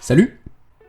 Salut!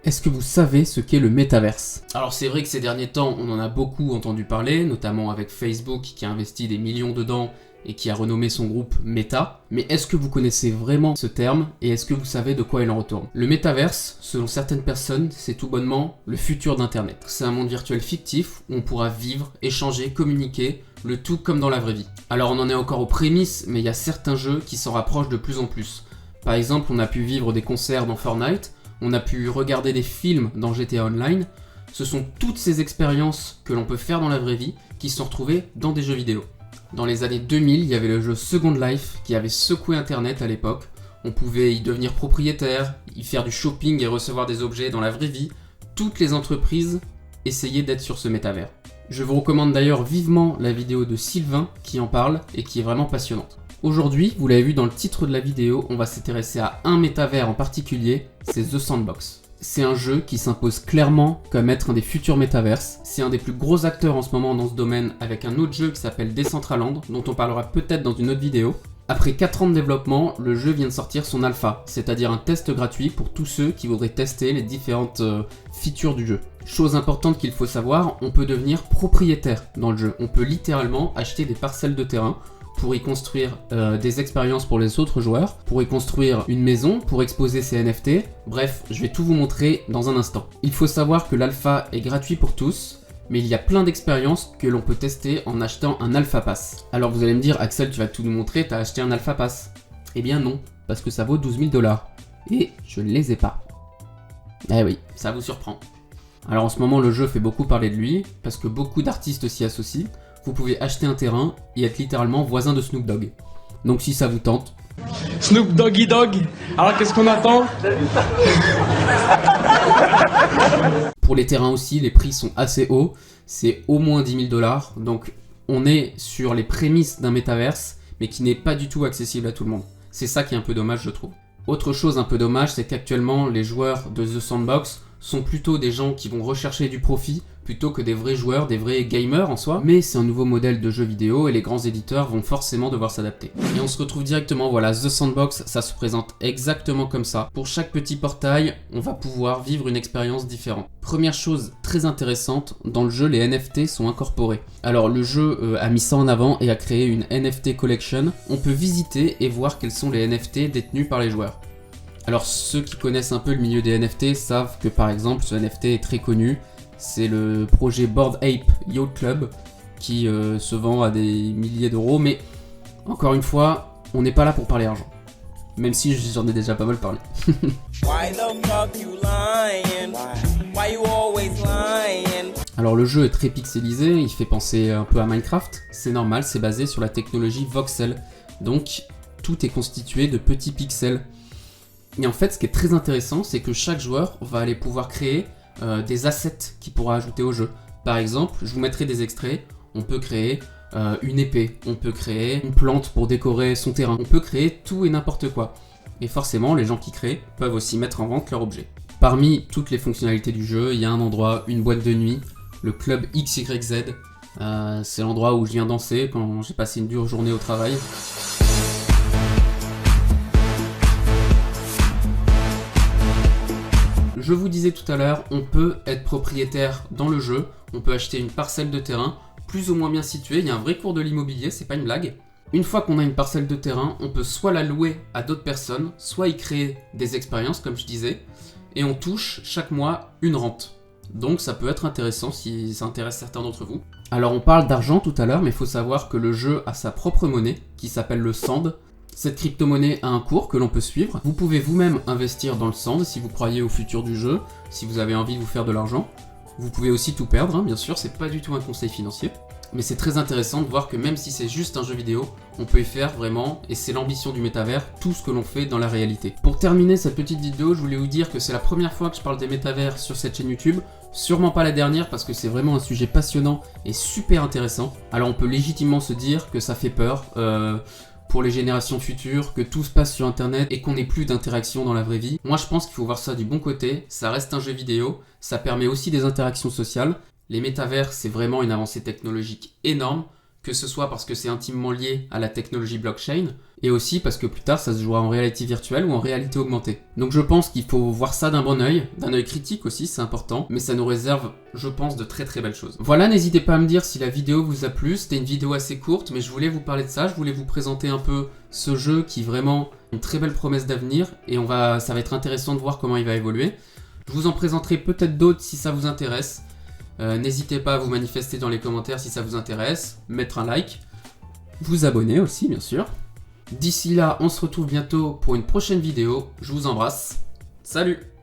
Est-ce que vous savez ce qu'est le métaverse? Alors c'est vrai que ces derniers temps, on en a beaucoup entendu parler, notamment avec Facebook qui a investi des millions dedans et qui a renommé son groupe Meta. Mais est-ce que vous connaissez vraiment ce terme et est-ce que vous savez de quoi il en retourne? Le métaverse, selon certaines personnes, c'est tout bonnement le futur d'Internet. C'est un monde virtuel fictif où on pourra vivre, échanger, communiquer, le tout comme dans la vraie vie. Alors on en est encore aux prémices, mais il y a certains jeux qui s'en rapprochent de plus en plus. Par exemple, on a pu vivre des concerts dans Fortnite, on a pu regarder des films dans GTA Online. Ce sont toutes ces expériences que l'on peut faire dans la vraie vie qui sont retrouvées dans des jeux vidéo. Dans les années 2000, il y avait le jeu Second Life qui avait secoué Internet à l'époque. On pouvait y devenir propriétaire, y faire du shopping et recevoir des objets dans la vraie vie. Toutes les entreprises essayaient d'être sur ce métavers. Je vous recommande d'ailleurs vivement la vidéo de Sylvain qui en parle et qui est vraiment passionnante. Aujourd'hui, vous l'avez vu dans le titre de la vidéo, on va s'intéresser à un métavers en particulier, c'est The Sandbox. C'est un jeu qui s'impose clairement comme être un des futurs métaverses. C'est un des plus gros acteurs en ce moment dans ce domaine avec un autre jeu qui s'appelle Decentraland, dont on parlera peut-être dans une autre vidéo. Après 4 ans de développement, le jeu vient de sortir son alpha, c'est-à-dire un test gratuit pour tous ceux qui voudraient tester les différentes features du jeu. Chose importante qu'il faut savoir, on peut devenir propriétaire dans le jeu. On peut littéralement acheter des parcelles de terrain pour y construire des expériences pour les autres joueurs, pour y construire une maison, pour exposer ses NFT. Bref, je vais tout vous montrer dans un instant. Il faut savoir que l'alpha est gratuit pour tous, mais il y a plein d'expériences que l'on peut tester en achetant un alpha pass. Alors vous allez me dire, Axel, tu vas tout nous montrer, t'as acheté un alpha pass. Eh bien non, parce que ça vaut 12 000 $. Et je ne les ai pas. Eh oui, ça vous surprend. Alors en ce moment, le jeu fait beaucoup parler de lui, parce que beaucoup d'artistes s'y associent. Vous pouvez acheter un terrain et être littéralement voisin de Snoop Dogg. Donc si ça vous tente... Snoop Doggy Dogg. Alors qu'est-ce qu'on attend? Pour les terrains aussi, les prix sont assez hauts. C'est au moins 10 000 $. Donc on est sur les prémices d'un métaverse, mais qui n'est pas du tout accessible à tout le monde. C'est ça qui est un peu dommage, je trouve. Autre chose un peu dommage, c'est qu'actuellement, les joueurs de The Sandbox sont plutôt des gens qui vont rechercher du profit plutôt que des vrais joueurs, des vrais gamers en soi. Mais c'est un nouveau modèle de jeu vidéo et les grands éditeurs vont forcément devoir s'adapter. Et on se retrouve directement, voilà, The Sandbox, ça se présente exactement comme ça. Pour chaque petit portail, on va pouvoir vivre une expérience différente. Première chose très intéressante, dans le jeu, les NFT sont incorporés. Alors le jeu a mis ça en avant et a créé une NFT Collection. On peut visiter et voir quels sont les NFT détenus par les joueurs. Alors ceux qui connaissent un peu le milieu des NFT savent que par exemple ce NFT est très connu. C'est le projet Bored Ape Yacht Club qui se vend à des milliers d'euros. Mais encore une fois, on n'est pas là pour parler argent. Même si j'en ai déjà pas mal parlé. Alors le jeu est très pixelisé, il fait penser un peu à Minecraft. C'est normal, c'est basé sur la technologie voxel. Donc tout est constitué de petits pixels. Et en fait, ce qui est très intéressant, c'est que chaque joueur va aller pouvoir créer des assets qu'il pourra ajouter au jeu. Par exemple, je vous mettrai des extraits. On peut créer une épée, on peut créer une plante pour décorer son terrain. On peut créer tout et n'importe quoi. Et forcément, les gens qui créent peuvent aussi mettre en vente leur objet. Parmi toutes les fonctionnalités du jeu, il y a un endroit, une boîte de nuit, le club XYZ. C'est l'endroit où je viens danser quand j'ai passé une dure journée au travail. Je vous disais tout à l'heure, on peut être propriétaire dans le jeu, on peut acheter une parcelle de terrain, plus ou moins bien située, il y a un vrai cours de l'immobilier, c'est pas une blague. Une fois qu'on a une parcelle de terrain, on peut soit la louer à d'autres personnes, soit y créer des expériences, comme je disais, et on touche chaque mois une rente. Donc ça peut être intéressant si ça intéresse certains d'entre vous. Alors on parle d'argent tout à l'heure, mais il faut savoir que le jeu a sa propre monnaie, qui s'appelle le Sand. Cette crypto-monnaie a un cours que l'on peut suivre. Vous pouvez vous-même investir dans le Sand si vous croyez au futur du jeu, si vous avez envie de vous faire de l'argent. Vous pouvez aussi tout perdre, hein, bien sûr, c'est pas du tout un conseil financier. Mais c'est très intéressant de voir que même si c'est juste un jeu vidéo, on peut y faire vraiment, et c'est l'ambition du métavers, tout ce que l'on fait dans la réalité. Pour terminer cette petite vidéo, je voulais vous dire que c'est la première fois que je parle des métavers sur cette chaîne YouTube. Sûrement pas la dernière parce que c'est vraiment un sujet passionnant et super intéressant. Alors on peut légitimement se dire que ça fait peur. Pour les générations futures, que tout se passe sur internet et qu'on n'ait plus d'interaction dans la vraie vie. Moi je pense qu'il faut voir ça du bon côté, ça reste un jeu vidéo, ça permet aussi des interactions sociales. Les métavers, c'est vraiment une avancée technologique énorme. que ce soit parce que c'est intimement lié à la technologie blockchain, et aussi parce que plus tard ça se jouera en réalité virtuelle ou en réalité augmentée. Donc je pense qu'il faut voir ça d'un bon œil, d'un œil critique aussi, c'est important, mais ça nous réserve, je pense, de très très belles choses. Voilà, n'hésitez pas à me dire si la vidéo vous a plu, c'était une vidéo assez courte, mais je voulais vous parler de ça, je voulais vous présenter un peu ce jeu qui vraiment une très belle promesse d'avenir, et ça va être intéressant de voir comment il va évoluer. Je vous en présenterai peut-être d'autres si ça vous intéresse. N'hésitez pas à vous manifester dans les commentaires si ça vous intéresse, mettre un like, vous abonner aussi bien sûr. D'ici là, on se retrouve bientôt pour une prochaine vidéo. Je vous embrasse. Salut!